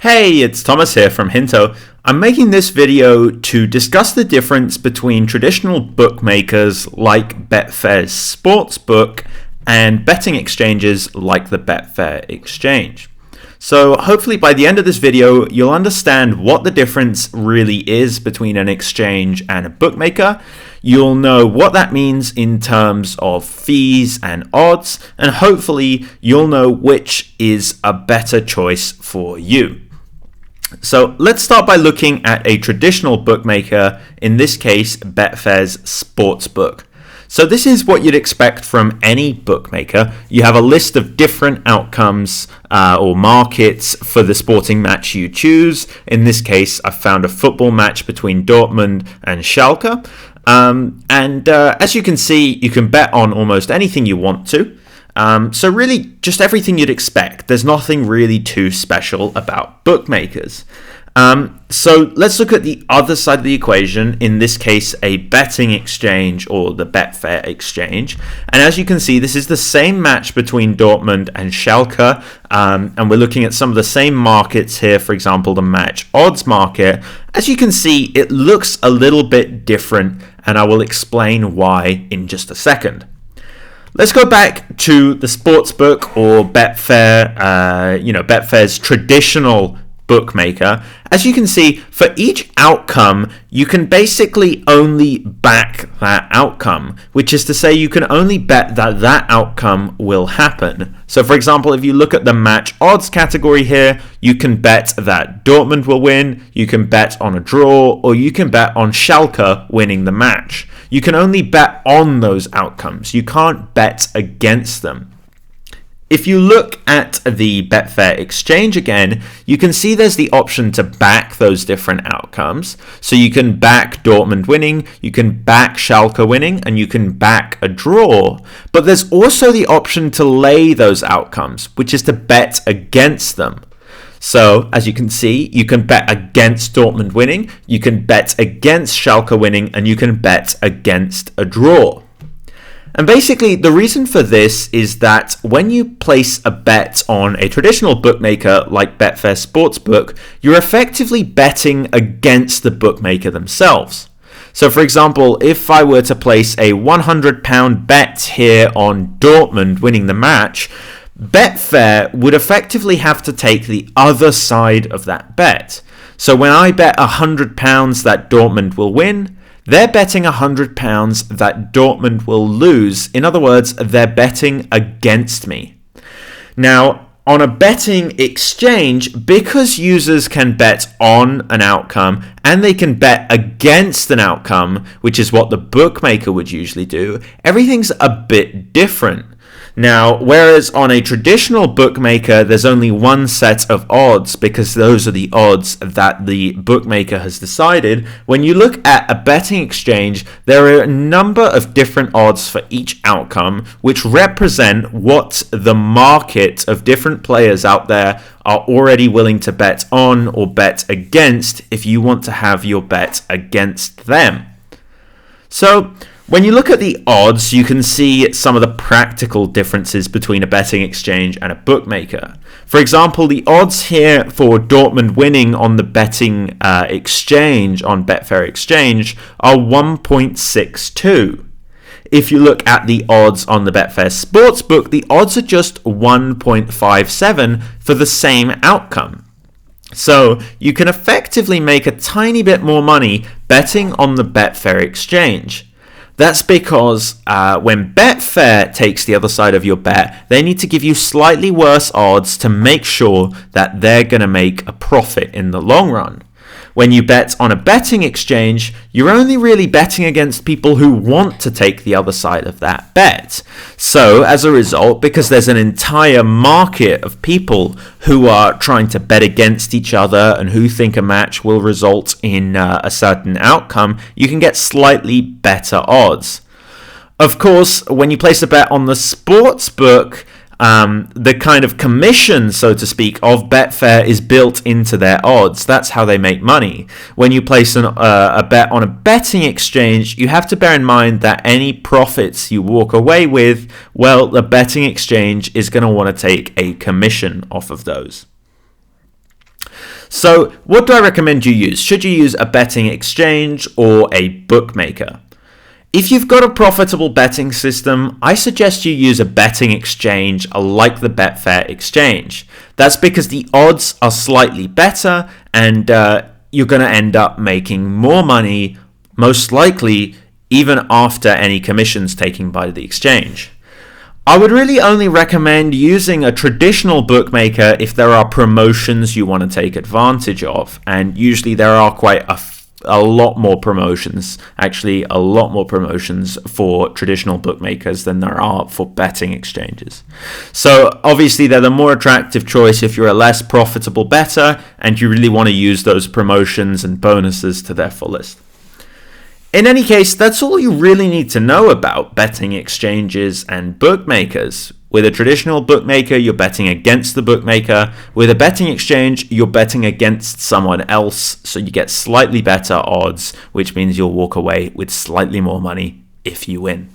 Hey, it's Thomas here from Hinto. I'm making this video to discuss the difference between traditional bookmakers like Betfair's Sportsbook and betting exchanges like the Betfair Exchange. So hopefully by the end of this video, you'll understand what the difference really is between an exchange and a bookmaker. You'll know what that means in terms of fees and odds, and hopefully you'll know which is a better choice for you. So let's start by looking at a traditional bookmaker, in this case Betfair's Sportsbook. So this is what you'd expect from any bookmaker. You have a list of different outcomes or markets for the sporting match you choose. In this case, I found a football match between Dortmund and Schalke. As you can see, you can bet on almost anything you want to. So really, just everything you'd expect. There's nothing really too special about bookmakers. So let's look at the other side of the equation, in this case a betting exchange or the Betfair Exchange. And as you can see, this is the same match between Dortmund and Schalke, and we're looking at some of the same markets here, for example the match odds market. As you can see, it looks a little bit different, and I will explain why in just a second. Let's go back to the Sportsbook or Betfair, Betfair's traditional bookmaker. As you can see, for each outcome, you can basically only back that outcome, which is to say you can only bet that that outcome will happen. So for example, if you look at the match odds category here, you can bet that Dortmund will win, you can bet on a draw, or you can bet on Schalke winning the match. You can only bet on those outcomes. You can't bet against them. If you look at the Betfair Exchange again, you can see there's the option to back those different outcomes. So you can back Dortmund winning, you can back Schalke winning, and you can back a draw. But there's also the option to lay those outcomes, which is to bet against them. So, as you can see, you can bet against Dortmund winning, you can bet against Schalke winning, and you can bet against a draw. And basically, the reason for this is that when you place a bet on a traditional bookmaker like Betfair Sportsbook, you're effectively betting against the bookmaker themselves. So, for example, if I were to place a £100 bet here on Dortmund winning the match, Betfair would effectively have to take the other side of that bet. So when I bet £100 that Dortmund will win, they're betting £100 that Dortmund will lose. In other words, they're betting against me. Now, on a betting exchange, because users can bet on an outcome and they can bet against an outcome, which is what the bookmaker would usually do, everything's a bit different. Now, whereas on a traditional bookmaker, there's only one set of odds because those are the odds that the bookmaker has decided, when you look at a betting exchange, there are a number of different odds for each outcome, which represent what the market of different players out there are already willing to bet on or bet against if you want to have your bet against them. So, when you look at the odds, you can see some of the practical differences between a betting exchange and a bookmaker. For example, the odds here for Dortmund winning on the betting exchange, on Betfair Exchange, are 1.62. If you look at the odds on the Betfair Sportsbook, the odds are just 1.57 for the same outcome. So you can effectively make a tiny bit more money betting on the Betfair Exchange. That's because when Betfair takes the other side of your bet, they need to give you slightly worse odds to make sure that they're going to make a profit in the long run. When you bet on a betting exchange, you're only really betting against people who want to take the other side of that bet. So, as a result, because there's an entire market of people who are trying to bet against each other and who think a match will result in a certain outcome, you can get slightly better odds. Of course, when you place a bet on the sportsbook, the kind of commission, so to speak, of Betfair is built into their odds. That's how they make money. When you place a bet on a betting exchange, you have to bear in mind that any profits you walk away with, well, the betting exchange is going to want to take a commission off of those. So what do I recommend you use? Should you use a betting exchange or a bookmaker? If you've got a profitable betting system, I suggest you use a betting exchange like the Betfair exchange. That's because the odds are slightly better and you're going to end up making more money, most likely even after any commissions taken by the exchange. I would really only recommend using a traditional bookmaker if there are promotions you want to take advantage of, and usually there are quite a lot more promotions, actually a lot more promotions for traditional bookmakers than there are for betting exchanges. So obviously they're the more attractive choice if you're a less profitable bettor and you really want to use those promotions and bonuses to their fullest. In any case, that's all you really need to know about betting exchanges and bookmakers. With a traditional bookmaker, you're betting against the bookmaker. With a betting exchange, you're betting against someone else, so you get slightly better odds, which means you'll walk away with slightly more money if you win.